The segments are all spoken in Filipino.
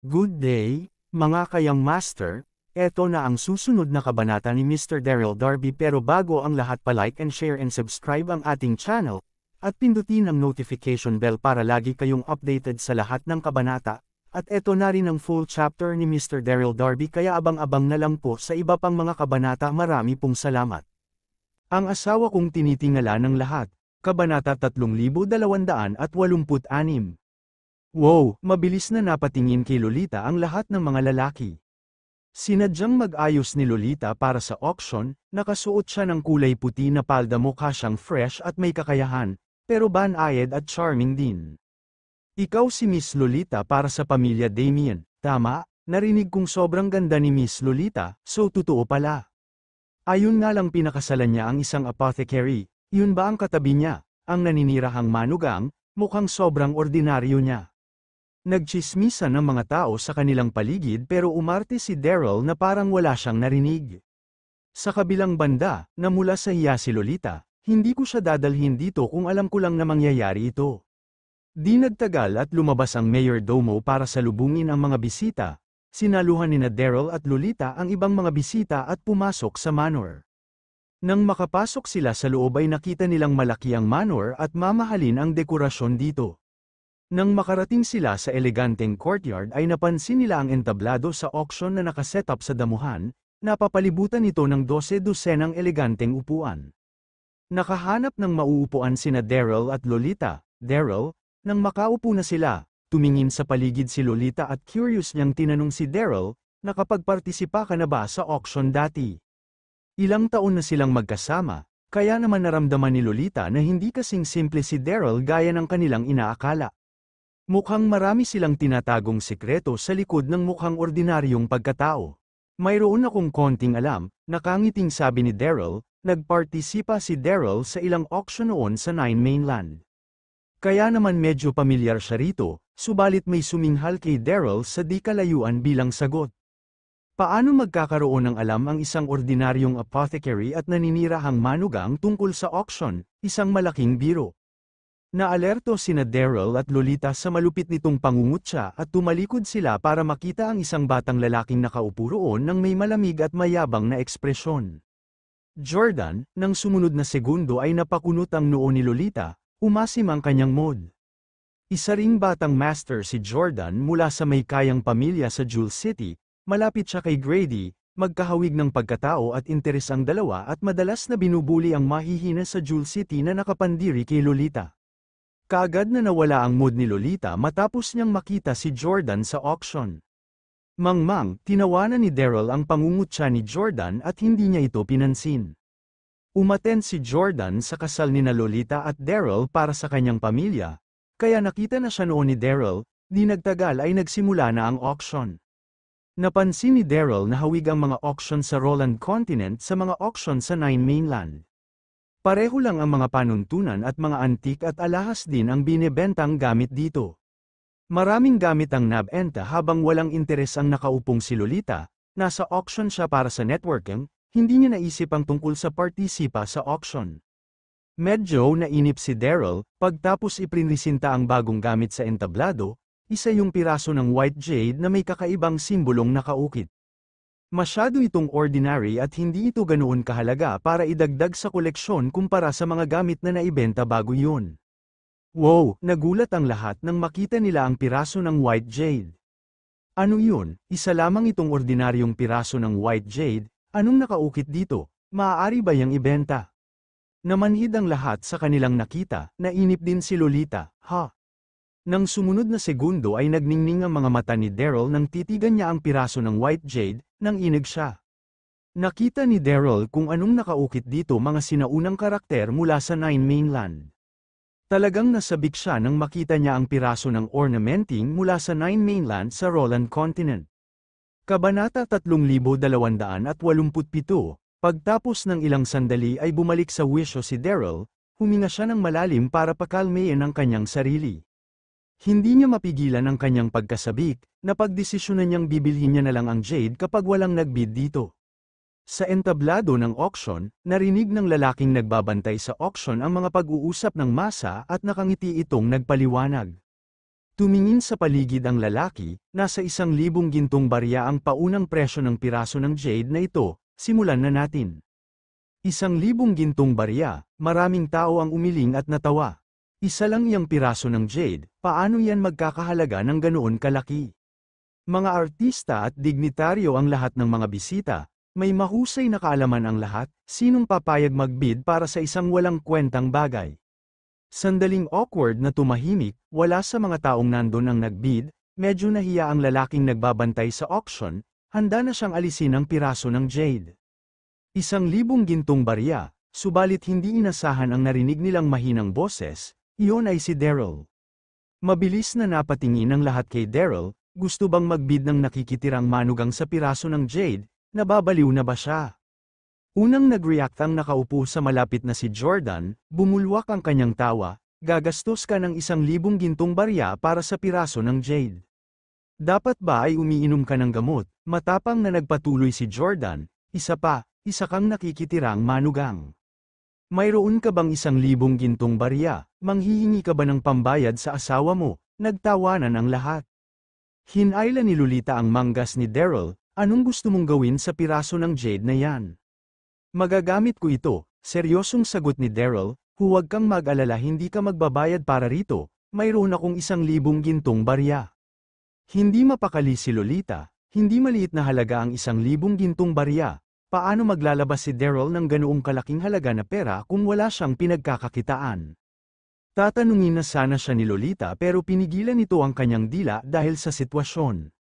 Good day, mga kayang master, eto na ang susunod na kabanata ni Mr. Daryl Darby pero bago ang lahat pa-like and share and subscribe ang ating channel, at pindutin ang notification bell para lagi kayong updated sa lahat ng kabanata, at eto na rin ang full chapter ni Mr. Daryl Darby kaya abang-abang na lang po sa iba pang mga kabanata. Marami pong salamat. Ang asawa kong tinitingala ng lahat, kabanata 3286. Wow, mabilis na napatingin kay Lolita ang lahat ng mga lalaki. Sinadyang mag-ayos ni Lolita para sa auction, nakasuot siya ng kulay puti na palda, mukha siyang fresh at may kakayahan, pero banayad at charming din. Ikaw si Miss Lolita para sa pamilya Damien, tama? Narinig kong sobrang ganda ni Miss Lolita, so totoo pala. Ayun nga lang pinakasalan niya ang isang apothecary, yun ba ang katabi niya, ang naninirahang manugang, mukhang sobrang ordinaryo niya. Nagtsismisan ng mga tao sa kanilang paligid pero umarte si Daryl na parang wala siyang narinig. Sa kabilang banda, namula sa hiya si Lolita, hindi ko siya dadalhin dito kung alam ko lang na mangyayari ito. Di nagtagal at lumabas ang Mayor Domo para salubungin ang mga bisita. Sinaluhan ni Daryl at Lolita ang ibang mga bisita at pumasok sa manor. Nang makapasok sila sa loob ay nakita nilang malaki ang manor at mamahalin ang dekorasyon dito. Nang makarating sila sa eleganteng courtyard ay napansin nila ang entablado sa auction na nakaset up sa damuhan, napapalibutan ito ng 12 dosenang eleganteng upuan. Nakahanap ng mauupuan sina Daryl at Lolita. Daryl, nang makaupo na sila, tumingin sa paligid si Lolita at curious niyang tinanong si Daryl, nakapagpartisipa ka na ba sa auction dati? Ilang taon na silang magkasama, kaya naman naramdaman ni Lolita na hindi kasing simple si Daryl gaya ng kanilang inaakala. Mukhang marami silang tinatagong sikreto sa likod ng mukhang ordinaryong pagkatao. Mayroon akong konting alam, nakangiting sabi ni Daryl. Nagpartisipa si Daryl sa ilang auction noon sa Nine Mainland. Kaya naman medyo pamilyar siya rito, subalit may suminghal kay Daryl sa di kalayuan bilang sagot. Paano magkakaroon ng alam ang isang ordinaryong apothecary at naninirahang manugang tungkol sa auction, isang malaking biro? Naalerto sina Daryl at Lolita sa malupit nitong pangungutya at tumalikod sila para makita ang isang batang lalaking nakaupo roon ng may malamig at mayabang na ekspresyon. Jordan, nang sumunod na segundo ay napakunot ang noo ni Lolita, umasim ang kanyang mood. Isa ring batang master si Jordan mula sa may kayang pamilya sa Jewel City, malapit siya kay Grady, magkahawig ng pagkatao at interes ang dalawa at madalas na binubuli ang mahihina sa Jewel City na nakapandiri kay Lolita. Kaagad na nawala ang mood ni Lolita matapos niyang makita si Jordan sa auction. Mangmang, tinawanan ni Daryl ang pangungutya ni Jordan at hindi niya ito pinansin. Umattend si Jordan sa kasal ni Lolita at Daryl para sa kanyang pamilya, kaya nakita na siya noon ni Daryl. Di nagtagal ay nagsimula na ang auction. Napansin ni Daryl na hawig ang mga auction sa Roland Continent sa mga auction sa Nine Mainland. Pareho lang ang mga panuntunan at mga antik at alahas din ang binebentang gamit dito. Maraming gamit ang nabenta habang walang interes ang nakaupong si Lolita. Nasa auction siya para sa networking, hindi niya naisip ang tungkol sa partisipa sa auction. Medyo nainip si Daryl, pagtapos iprinlisinta ang bagong gamit sa entablado, isa yung piraso ng white jade na may kakaibang simbolong nakaukit. Masyado itong ordinary at hindi ito ganoon kahalaga para idagdag sa koleksyon kumpara sa mga gamit na naibenta bago yun. Wow, nagulat ang lahat nang makita nila ang piraso ng white jade. Ano yun? Isa lamang itong ordinaryong piraso ng white jade, anong nakaukit dito? Maaari ba yang ibenta? Namanhid ang lahat sa kanilang nakita, nainip din si Lolita, ha? Nang sumunod na segundo ay nagningning ang mga mata ni Daryl nang titigan niya ang piraso ng white jade, nang inig siya. Nakita ni Daryl kung anong nakaukit dito, mga sinaunang karakter mula sa Nine Mainland. Talagang nasabik siya nang makita niya ang piraso ng ornamenting mula sa Nine Mainland sa Roland Continent. Kabanata 3287. Pagtapos ng ilang sandali ay bumalik sa wisyo si Daryl, huminga siya ng malalim para pakalmayin ang kanyang sarili. Hindi niya mapigilan ang kanyang pagkasabik, napagdesisyonan niyang bibilhin niya na lang ang jade kapag walang nagbid dito. Sa entablado ng auction, narinig ng lalaking nagbabantay sa auction ang mga pag-uusap ng masa at nakangiti itong nagpaliwanag. Tumingin sa paligid ang lalaki, nasa 1,000 gintong barya ang paunang presyo ng piraso ng jade na ito, simulan na natin. 1,000 gintong barya, maraming tao ang umiling at natawa. Isa lang iyang piraso ng jade, paano yan magkakahalaga ng ganoon kalaki? Mga artista at dignitaryo ang lahat ng mga bisita, may mahusay na kaalaman ang lahat, sinong papayag magbid para sa isang walang kwentang bagay? Sandaling awkward na tumahimik, wala sa mga taong nandun ang nagbid, medyo nahiya ang lalaking nagbabantay sa auction, handa na siyang alisin ang piraso ng jade. 1,000 gintong barya, subalit hindi inasahan ang narinig nilang mahinang boses, iyon ay si Daryl. Mabilis na napatingin ang lahat kay Daryl, gusto bang magbid ng nakikitirang manugang sa piraso ng jade, nababaliw na ba siya? Unang nag-react ang nakaupo sa malapit na si Jordan, bumulwak ang kanyang tawa, gagastos ka ng 1,000 gintong barya para sa piraso ng jade. Dapat ba ay umiinom ka ng gamot? Matapang na nagpatuloy si Jordan, isa kang nakikitirang manugang. Mayroon ka bang 1,000 gintong barya? Manghihingi ka ba ng pambayad sa asawa mo? Nagtawanan ang lahat. Hinayla ni Lolita ang manggas ni Daryl, anong gusto mong gawin sa piraso ng jade na yan? Magagamit ko ito, seryosong sagot ni Daryl, huwag kang mag-alala hindi ka magbabayad para rito, mayroon akong 1,000 gintong barya. Hindi mapakali si Lolita, hindi maliit na halaga ang 1,000 gintong barya, paano maglalabas si Daryl ng ganoong kalaking halaga na pera kung wala siyang pinagkakakitaan? Tatanungin na sana siya ni Lolita pero pinigilan nito ang kanyang dila dahil sa sitwasyon.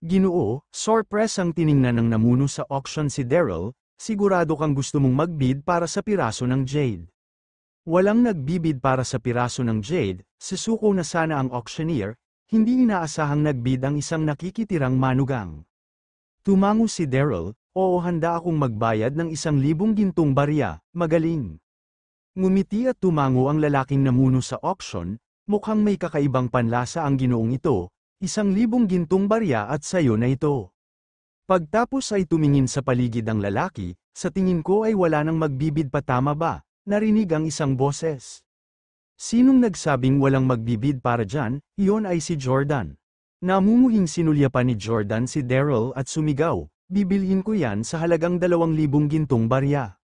Ginoo, sorpress ang tiningnan ng namuno sa auction si Daryl, sigurado kang gusto mong magbid para sa piraso ng jade. Walang nagbibid para sa piraso ng jade, susuko na sana ang auctioneer, hindi inaasahang nagbid ang isang nakikitirang manugang. Tumango si Daryl, oo handa akong magbayad ng 1,000 gintong barya, magaling. Ngumiti at tumango ang lalaking namuno sa auction, mukhang may kakaibang panlasa ang ginoong ito, 1,000 gintong barya at sayo na ito. Pagtapos ay tumingin sa paligid ang lalaki, sa tingin ko ay wala nang magbibid pa tama ba, narinig ang isang boses. Sinong nagsabing walang magbibid para dyan, iyon ay si Jordan. Namumuhing sinulyapan ni Jordan si Daryl at sumigaw, bibilhin ko yan sa halagang 2,000 gintong barya.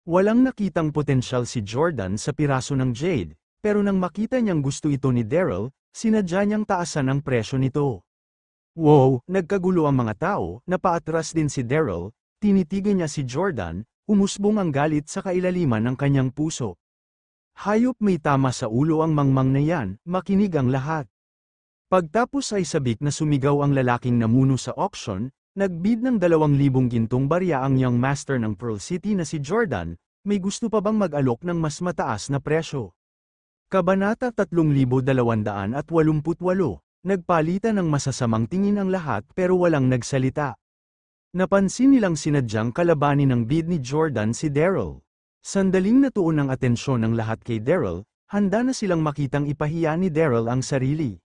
Walang nakitang potensyal si Jordan sa piraso ng jade, pero nang makita niyang gusto ito ni Daryl, sinadya niyang taasan ang presyo nito. Wow, nagkagulo ang mga tao, napaatras din si Daryl, tinitigan niya si Jordan, umusbong ang galit sa kailaliman ng kanyang puso. Hayop may tama sa ulo ang mangmang na yan, makinig ang lahat. Pagtapos ay sabik na sumigaw ang lalaking namuno sa auction, nagbid ng 2,000 gintong barya ang young master ng Pearl City na si Jordan, may gusto pa bang mag-alok ng mas mataas na presyo? Kabanata 3288. Nagpalitan ng masasamang tingin ang lahat pero walang nagsalita. Napansin nilang sinadyang kalabanin ng bid ni Jordan si Daryl. Sandaling natuon ang atensyon ng lahat kay Daryl, handa na silang makitang ipahiya ni Daryl ang sarili.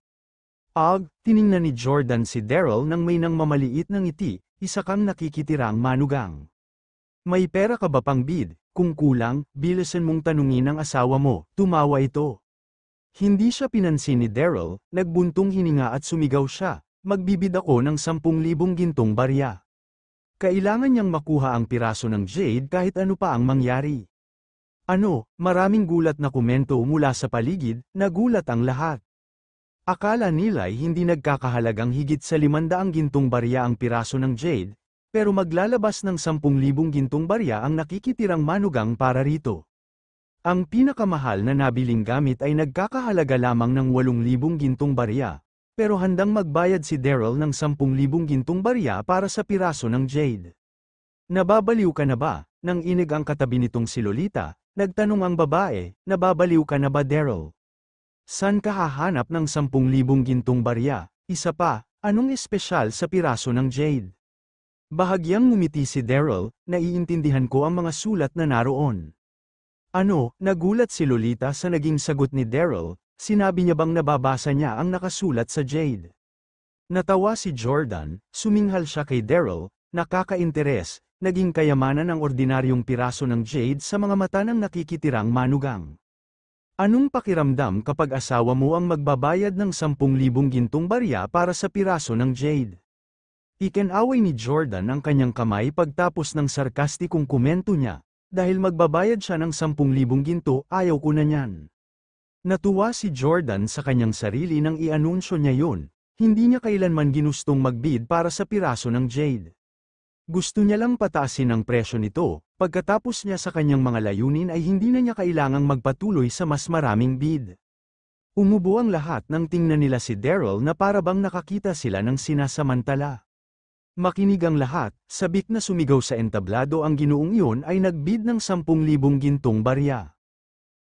Tiningnan ni Jordan si Daryl nang may nang mamaliit ng ngiti, isa kang nakikitirang manugang. May pera ka ba pang bid? Kung kulang, bilisan mong tanungin ang asawa mo, tumawa ito. Hindi siya pinansin ni Daryl, nagbuntong hininga at sumigaw siya, magbibid ako ng 10,000 gintong barya. Kailangan niyang makuha ang piraso ng jade kahit ano pa ang mangyari. Maraming gulat na komento mula sa paligid, nagulat ang lahat. Akala nila'y hindi nagkakahalagang higit sa 500 gintong barya ang piraso ng jade, pero maglalabas ng 10,000 gintong barya ang nakikitirang manugang para rito. Ang pinakamahal na nabiling gamit ay nagkakahalaga lamang ng 8,000 gintong barya, pero handang magbayad si Daryl ng 10,000 gintong barya para sa piraso ng jade. Nababaliw ka na ba? Nang inig ang katabi nitong si Lolita, nagtanong ang babae, nababaliw ka na ba Daryl? Saan ka hahanap ng 10,000 gintong barya? Isa pa, anong espesyal sa piraso ng jade? Bahagyang ngumiti si Daryl, naiintindihan ko ang mga sulat na naroon. Nagulat si Lolita sa naging sagot ni Daryl, sinabi niya bang nababasa niya ang nakasulat sa jade. Natawa si Jordan, suminghal siya kay Daryl, nakaka-interes, naging kayamanan ang ordinaryong piraso ng jade sa mga mata ng nakikitirang manugang. Anong pakiramdam kapag asawa mo ang magbabayad ng 10,000 gintong barya para sa piraso ng jade? Ikinaway ni Jordan ang kanyang kamay pagtapos ng sarkastikong komento niya, dahil magbabayad siya ng 10,000 ginto, ayaw ko na niyan. Natuwa si Jordan sa kanyang sarili nang i-anunsyo niya yun, hindi niya kailanman ginustong magbid para sa piraso ng jade. Gusto niya lang pataasin ang presyo nito, pagkatapos niya sa kanyang mga layunin ay hindi na niya kailangang magpatuloy sa mas maraming bid. Umubo ang lahat nang tingnan nila si Daryl na parabang nakakita sila ng sinasamantala. Makinig ang lahat, sabik na sumigaw sa entablado ang ginoong iyon ay nagbid ng 10,000 gintong barya.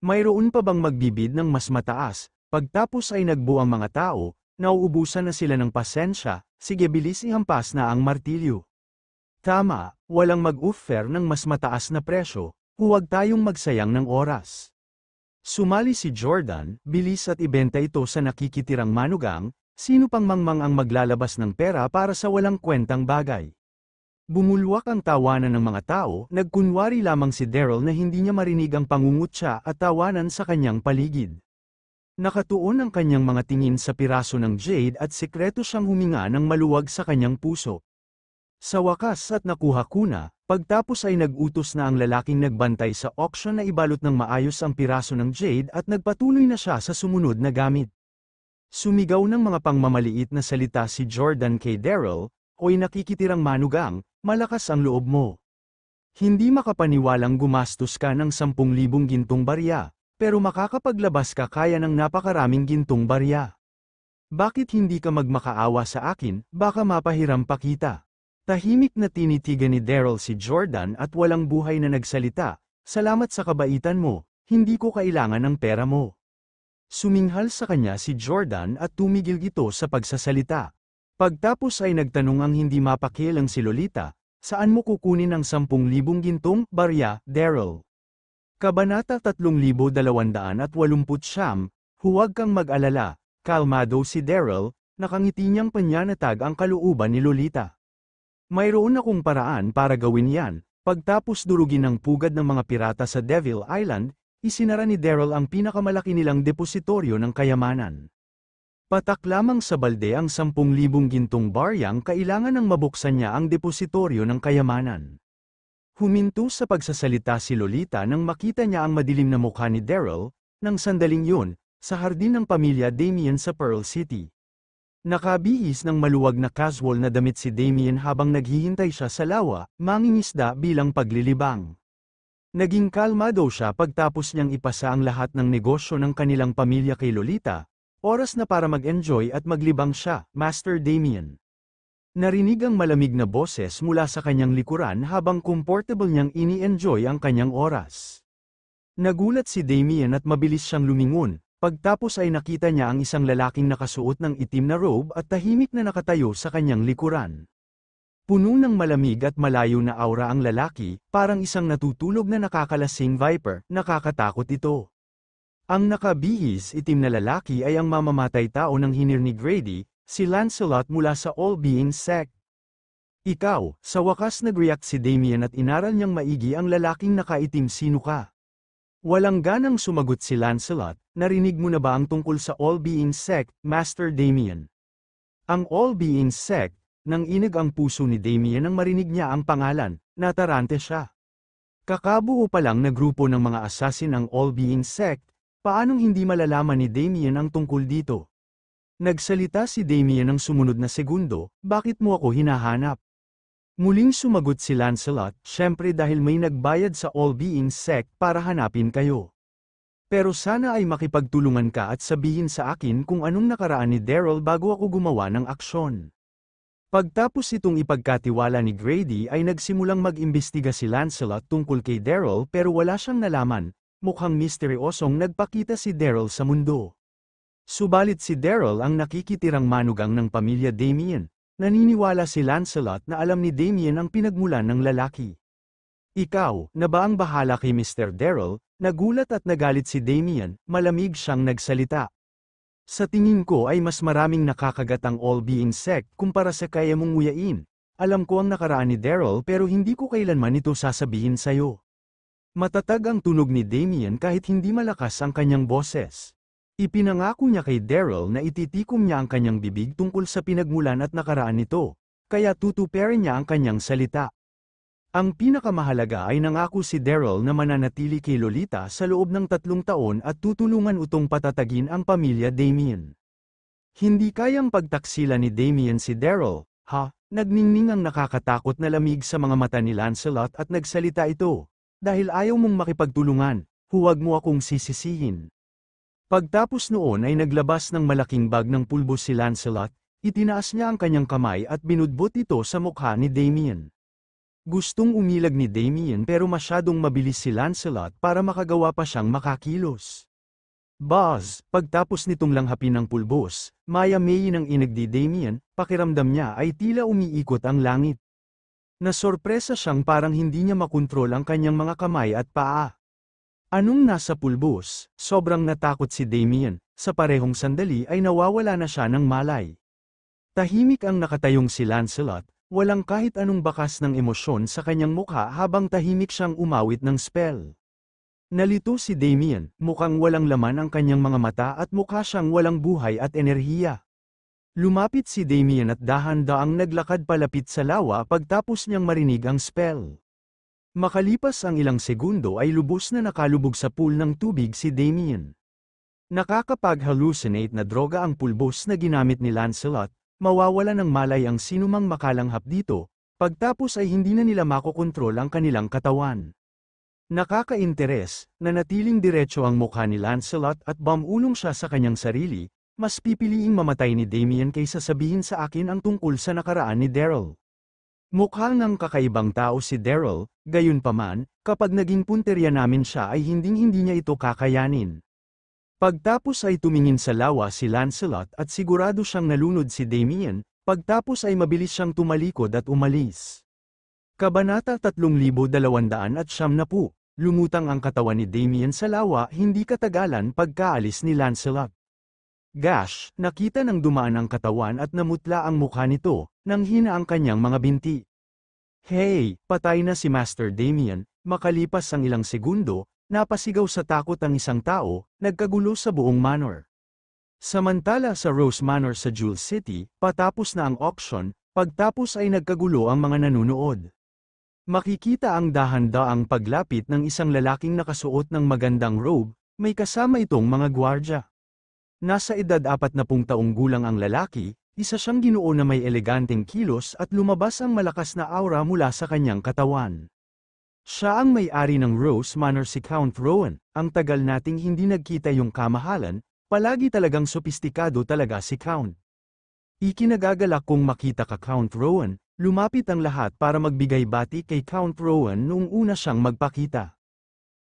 Mayroon pa bang magbibid ng mas mataas? Pagtapos ay nagbuo ang mga tao, nauubusan na sila ng pasensya, sige bilis ihampas na ang martilyo. Tama, walang mag-offer ng mas mataas na presyo, huwag tayong magsayang ng oras. Sumali si Jordan, bilis at ibenta ito sa nakikitirang manugang, sino pang mangmang ang maglalabas ng pera para sa walang kwentang bagay. Bumulwak ang tawanan ng mga tao, nagkunwari lamang si Daryl na hindi niya marinig ang pangungutya at tawanan sa kanyang paligid. Nakatuon ang kanyang mga tingin sa piraso ng jade at sekreto siyang huminga ng maluwag sa kanyang puso. Sa wakas at nakuha ko na, pagtapos ay nag-utos na ang lalaking nagbantay sa auction na ibalot ng maayos ang piraso ng jade at nagpatuloy na siya sa sumunod na gamit. Sumigaw ng mga pangmamaliit na salita si Jordan kay Daryl, "Oy nakikitirang manugang, malakas ang loob mo. Hindi makapaniwalang gumastos ka ng 10,000 gintong barya, pero makakapaglabas ka kaya ng napakaraming gintong barya. Bakit hindi ka magmakaawa sa akin, baka mapahiram pa kita?" Tahimik na tinitigan ni Daryl si Jordan at walang buhay na nagsalita, "Salamat sa kabaitan mo, hindi ko kailangan ng pera mo." Suminghal sa kanya si Jordan at tumigil ito sa pagsasalita. Pagtapos ay nagtanong ang hindi mapakialang si Lolita, "Saan mo kukunin ang 10,000 gintong barya, Daryl?" Kabanata 3289, huwag kang mag-alala, kalmado si Daryl, nakangiti niyang panyanatag ang kalooban ni Lolita. Mayroon akong paraan para gawin yan. Pagtapos durugin ng pugad ng mga pirata sa Devil Island, isinara ni Daryl ang pinakamalaki nilang depositoryo ng kayamanan. Patak lamang sa balde ang 10,000 gintong baryang kailangan ng mabuksan niya ang depositoryo ng kayamanan. Huminto sa pagsasalita si Lolita nang makita niya ang madilim na mukha ni Daryl, nang sandaling yun, sa hardin ng pamilya Damien sa Pearl City. Nakabihis ng maluwag na casual na damit si Damien habang naghihintay siya sa lawa, mangingisda bilang paglilibang. Naging kalmado siya pagtapos niyang ipasa ang lahat ng negosyo ng kanilang pamilya kay Lolita, oras na para mag-enjoy at maglibang siya, Master Damien. Narinig ang malamig na boses mula sa kanyang likuran habang comfortable niyang ini-enjoy ang kanyang oras. Nagulat si Damien at mabilis siyang lumingon. Pagtapos ay nakita niya ang isang lalaking nakasuot ng itim na robe at tahimik na nakatayo sa kanyang likuran. Puno ng malamig at malayo na aura ang lalaki, parang isang natutulog na nakakalasing viper, nakakatakot ito. Ang nakabihis itim na lalaki ay ang mamamatay tao ng hinir ni Grady, si Lancelot mula sa All-Being Sect. Ikaw, sa wakas nag-react si Damien at inaral niyang maigi ang lalaking nakaitim, "Sino ka?" Walang ganang sumagot si Lancelot, "Narinig mo na ba ang tungkol sa All-Being Sect, Master Damien?" Ang All-Being Sect, nang inag ang puso ni Damien nang marinig niya ang pangalan, natarante siya. Kakabuo pa lang na grupo ng mga assassin ang All-Being Sect, paanong hindi malalaman ni Damien ang tungkol dito? Nagsalita si Damien ng sumunod na segundo, "Bakit mo ako hinahanap?" Muling sumagot si Lancelot, "Syempre dahil may nagbayad sa All-Being Sect para hanapin kayo. Pero sana ay makipagtulungan ka at sabihin sa akin kung anong nakaraan ni Daryl bago ako gumawa ng aksyon." Pagtapos itong ipagkatiwala ni Grady ay nagsimulang mag-imbestiga si Lancelot tungkol kay Daryl pero wala siyang nalaman, mukhang misteryosong nagpakita si Daryl sa mundo. Subalit si Daryl ang nakikitirang manugang ng pamilya Damien. Naniniwala si Lancelot na alam ni Damien ang pinagmulan ng lalaki. "Ikaw, na ba ang bahala kay Mr. Daryl?" Nagulat at nagalit si Damien, malamig siyang nagsalita. "Sa tingin ko ay mas maraming nakakagat ang All-Being Sect kumpara sa kaya mong nguyain. Alam ko ang nakaraan ni Daryl pero hindi ko kailanman ito sasabihin sa'yo." Matatag ang tunog ni Damien kahit hindi malakas ang kanyang boses. Ipinangako niya kay Daryl na ititikom niya ang kanyang bibig tungkol sa pinagmulan at nakaraan nito, kaya tutuparin niya ang kanyang salita. Ang pinakamahalaga ay nangako si Daryl na mananatili kay Lolita sa loob ng 3 taon at tutulungan utong patatagin ang pamilya Damien. Hindi kayang pagtaksila ni Damien si Daryl, Nagningning ang nakakatakot na lamig sa mga mata ni Lancelot at nagsalita ito. Dahil ayaw mong makipagtulungan, huwag mo akong sisisihin. Pagtapos noon ay naglabas ng malaking bag ng pulbos si Lancelot, itinaas niya ang kanyang kamay at binudbot ito sa mukha ni Damien. Gustong umilag ni Damien pero masyadong mabilis si Lancelot para makagawa pa siyang makakilos. Buzz, pagtapos nitong langhapin ng pulbos, maya-mayi ng inig ni Damien, pakiramdam niya ay tila umiikot ang langit. Nasorpresa siyang parang hindi niya makontrol ang kanyang mga kamay at paa. Anong nasa pulbos? Sobrang natakot si Damien, sa parehong sandali ay nawawala na siya ng malay. Tahimik ang nakatayong si Lancelot, walang kahit anong bakas ng emosyon sa kanyang mukha habang tahimik siyang umawit ng spell. Nalito si Damien, mukhang walang laman ang kanyang mga mata at mukha siyang walang buhay at enerhiya. Lumapit si Damien at dahan-daang naglakad palapit sa lawa pagtapos niyang marinig ang spell. Makalipas ang ilang segundo ay lubos na nakalubog sa pool ng tubig si Damien. Nakakapag-hallucinate na droga ang pulbos na ginamit ni Lancelot, mawawala ng malay ang sinumang makalanghap dito, pagtapos ay hindi na nila makokontrol ang kanilang katawan. Nakaka-interes, nanatiling diretso ang mukha ni Lancelot at bumulong siya sa kanyang sarili, mas pipiliing mamatay ni Damien kaysa sabihin sa akin ang tungkol sa nakaraan ni Daryl. Mukha ng kakaibang tao si Daryl, gayunpaman, kapag naging punterya namin siya ay hinding-hindi niya ito kakayanin. Pagtapos ay tumingin sa lawa si Lancelot at sigurado siyang nalunod si Damien, pagtapos ay mabilis siyang tumalikod at umalis. Kabanata 3290. Lumutang ang katawan ni Damien sa lawa hindi katagalan pagkaalis ni Lancelot. Gosh, nakita ng dumaan ang katawan at namutla ang mukha nito, nang hina ang kanyang mga binti. Hey, patay na si Master Damien, makalipas ang ilang segundo, napasigaw sa takot ang isang tao, nagkagulo sa buong manor. Samantala sa Rose Manor sa Jewel City, patapos na ang auction, pagtapos ay nagkagulo ang mga nanunood. Makikita ang dahan-daang paglapit ng isang lalaking nakasuot ng magandang robe, may kasama itong mga gwardya. Nasa edad 40 taong gulang ang lalaki, isa siyang ginoo na may eleganteng kilos at lumabas ang malakas na aura mula sa kanyang katawan. Siya ang may-ari ng Rose Manor si Count Rowan, ang tagal nating hindi nagkita yung kamahalan, palagi talagang sopistikado talaga si Count. Ikinagagalak kong makita ka Count Rowan, lumapit ang lahat para magbigay bati kay Count Rowan noong una siyang magpakita.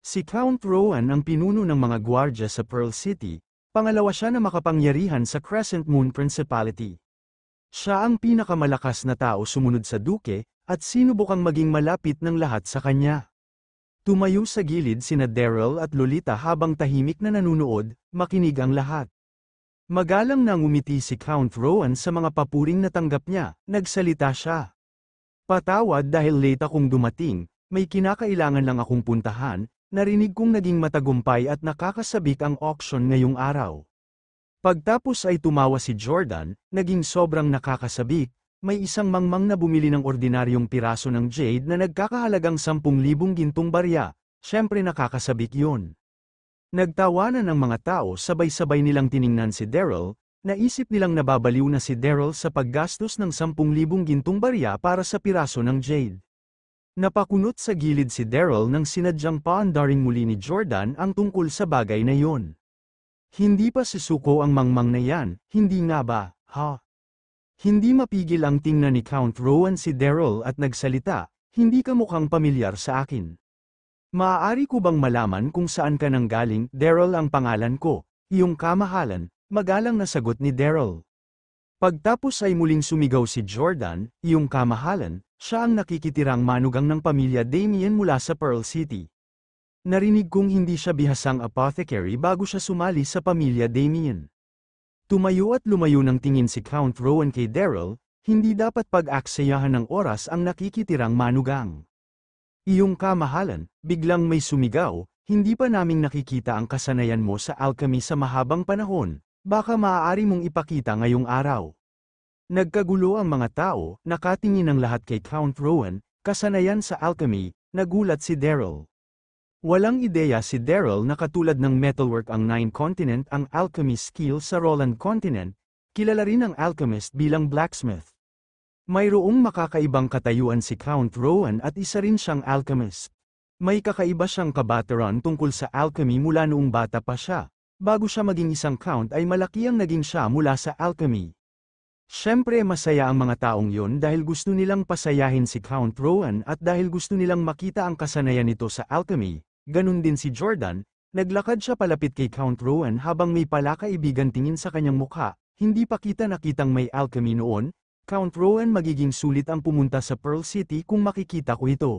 Si Count Rowan ang pinuno ng mga gwardya sa Pearl City, pangalawa siya na makapangyarihan sa Crescent Moon Principality. Siya ang pinakamalakas na tao sumunod sa duke, at sinubukang maging malapit ng lahat sa kanya. Tumayo sa gilid sina Daryl at Lolita habang tahimik na nanunood, makinig ang lahat. Magalang na ngumiti si Count Rowan sa mga papuring natanggap niya, nagsalita siya. Patawad dahil late akong dumating, may kinakailangan lang akong puntahan, narinig kong naging matagumpay at nakakasabik ang auction ngayong araw. Pagtapos ay tumawa si Jordan, naging sobrang nakakasabik, may isang mangmang na bumili ng ordinaryong piraso ng jade na nagkakahalagang 10,000 gintong barya, syempre nakakasabik yun. Nagtawanan ang mga tao sabay-sabay nilang tiningnan si Daryl, naisip nilang nababaliw na si Daryl sa paggastos ng 10,000 gintong barya para sa piraso ng jade. Napakunot sa gilid si Daryl nang sinadyang paandaring muli ni Jordan ang tungkol sa bagay na yon. Hindi pa sisuko ang mangmang na yan, hindi nga ba, ha? Hindi mapigil ang tingnan ni Count Rowan si Daryl at nagsalita, hindi ka mukhang pamilyar sa akin. Maaari ko bang malaman kung saan ka nanggaling? Daryl ang pangalan ko, iyong kamahalan, magalang na sagot ni Daryl. Pagtapos ay muling sumigaw si Jordan, iyong kamahalan, siya ang nakikitirang manugang ng pamilya Damien mula sa Pearl City. Narinig kong hindi siya bihasang apothecary bago siya sumali sa pamilya Damien. Tumayo at lumayo ng tingin si Count Rowan kay Daryl, hindi dapat pag-aksayahan ng oras ang nakikitirang manugang. Iyong kamahalan, biglang may sumigaw, hindi pa naming nakikita ang kasanayan mo sa alchemy sa mahabang panahon, baka maaari mong ipakita ngayong araw. Nagkagulo ang mga tao, nakatingin ang lahat kay Count Rowan, kasanayan sa alchemy, nagulat si Daryl. Walang ideya si Daryl na katulad ng metalwork ang Nine Continent ang alchemy skill sa Roland Continent, kilala rin ang alchemist bilang blacksmith. Mayroong makakaibang katayuan si Count Rowan at isa rin siyang alchemist. May kakaiba siyang kabateran tungkol sa alchemy mula noong bata pa siya. Bago siya maging isang count ay malaki ang naging siya mula sa alchemy. Siyempre masaya ang mga taong yon dahil gusto nilang pasayahin si Count Rowan at dahil gusto nilang makita ang kasanayan nito sa alchemy. Ganun din si Jordan, naglakad siya palapit kay Count Rowan habang may palakaibigan tingin sa kanyang mukha, hindi pa kita nakitang may alchemy noon. Count Rowan magiging sulit ang pumunta sa Pearl City kung makikita ko ito.